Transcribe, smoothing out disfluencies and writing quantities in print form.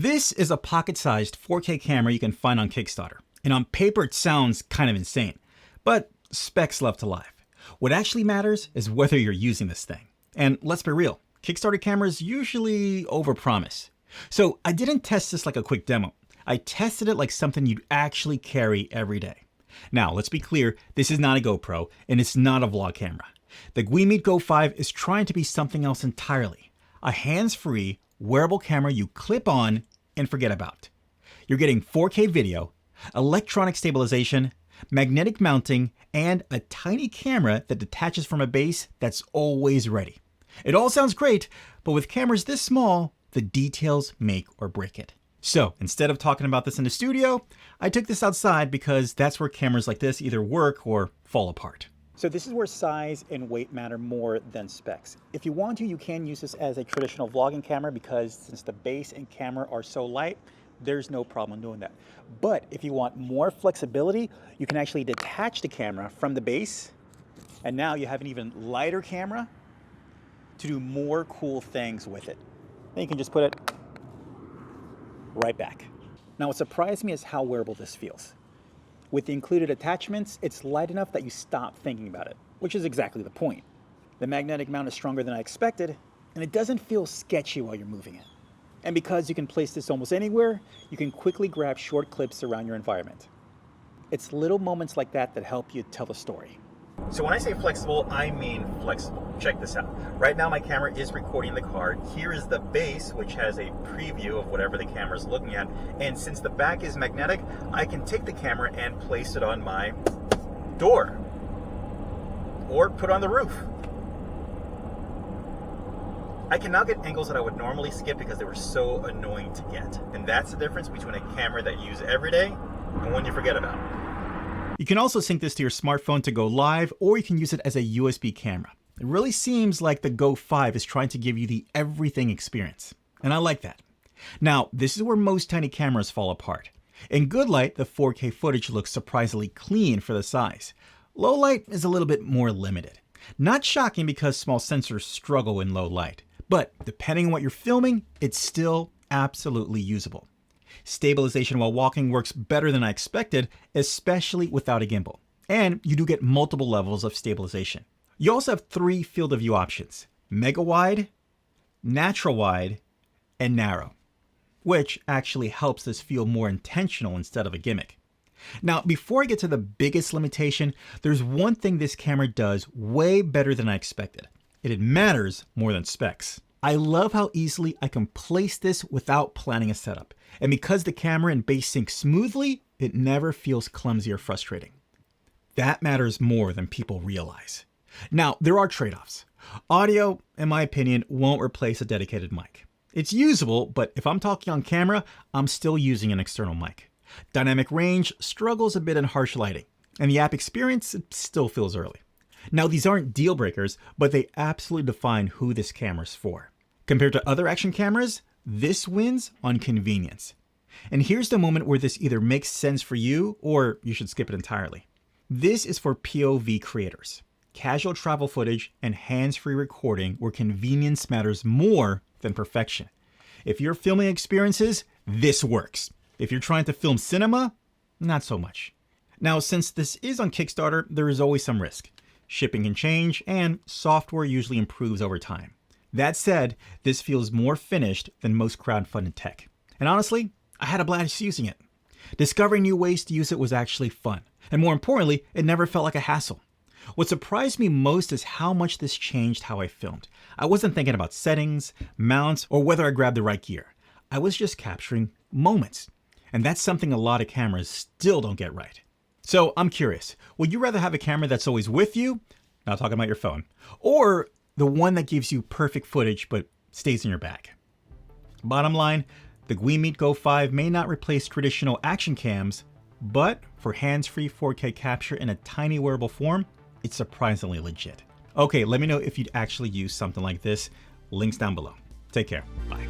This is a pocket-sized 4K camera you can find on Kickstarter. And on paper it sounds kind of insane, but specs love to lie. What actually matters is whether you're using this thing. And let's be real, Kickstarter cameras usually overpromise. So I didn't test this like a quick demo. I tested it like something you'd actually carry every day. Now, let's be clear, this is not a GoPro and it's not a vlog camera. The Guimeet Go 5 is trying to be something else entirely. A hands-free, wearable camera you clip on and forget about. You're getting 4K video, electronic stabilization, magnetic mounting, and a tiny camera that detaches from a base that's always ready. It all sounds great, but with cameras this small, the details make or break it. So instead of talking about this in the studio, I took this outside because that's where cameras like this either work or fall apart. So this is where size and weight matter more than specs. If you want to, you can use this as a traditional vlogging camera because since the base and camera are so light, there's no problem doing that. But if you want more flexibility, you can actually detach the camera from the base, and now you have an even lighter camera to do more cool things with it. Then you can just put it right back. Now what surprised me is how wearable this feels. With the included attachments, it's light enough that you stop thinking about it, which is exactly the point. The magnetic mount is stronger than I expected, and it doesn't feel sketchy while you're moving it. And because you can place this almost anywhere, you can quickly grab short clips around your environment. It's little moments like that that help you tell the story. So when I say flexible, I mean flexible. Check this out. Right now my camera is recording the car. Here is the base, which has a preview of whatever the camera is looking at. And since the back is magnetic, I can take the camera and place it on my door or put on the roof. I can now get angles that I would normally skip because they were so annoying to get. And that's the difference between a camera that you use every day and one you forget about. You can also sync this to your smartphone to go live, or you can use it as a USB camera. It really seems like the Go 5 is trying to give you the everything experience. And I like that. Now, this is where most tiny cameras fall apart. In good light, the 4K footage looks surprisingly clean for the size. Low light is a little bit more limited. Not shocking because small sensors struggle in low light. But depending on what you're filming, it's still absolutely usable. Stabilization while walking works better than I expected, especially without a gimbal. And you do get multiple levels of stabilization. You also have 3 field of view options: mega wide, natural wide, and narrow, which actually helps this feel more intentional instead of a gimmick. Now, before I get to the biggest limitation, there's one thing this camera does way better than I expected. It matters more than specs. I love how easily I can place this without planning a setup. And because the camera and base sync smoothly, it never feels clumsy or frustrating. That matters more than people realize. Now, there are trade-offs. Audio, in my opinion, won't replace a dedicated mic. It's usable, but if I'm talking on camera, I'm still using an external mic. Dynamic range struggles a bit in harsh lighting, and the app experience still feels early. Now, these aren't deal breakers, but they absolutely define who this camera's for. Compared to other action cameras, this wins on convenience. And here's the moment where this either makes sense for you or you should skip it entirely. This is for POV creators, casual travel footage and hands-free recording where convenience matters more than perfection. If you're filming experiences, this works. If you're trying to film cinema, not so much. Now, since this is on Kickstarter, there is always some risk. Shipping can change, and software usually improves over time. That said, this feels more finished than most crowdfunded tech. And honestly, I had a blast using it. Discovering new ways to use it was actually fun. And more importantly, it never felt like a hassle. What surprised me most is how much this changed how I filmed. I wasn't thinking about settings, mounts, or whether I grabbed the right gear. I was just capturing moments. And that's something a lot of cameras still don't get right. So I'm curious, would you rather have a camera that's always with you, not talking about your phone, or the one that gives you perfect footage but stays in your bag? Bottom line, the Guimeet Go 5 may not replace traditional action cams, but for hands-free 4K capture in a tiny wearable form, it's surprisingly legit. Okay, let me know if you'd actually use something like this. Links down below. Take care. Bye.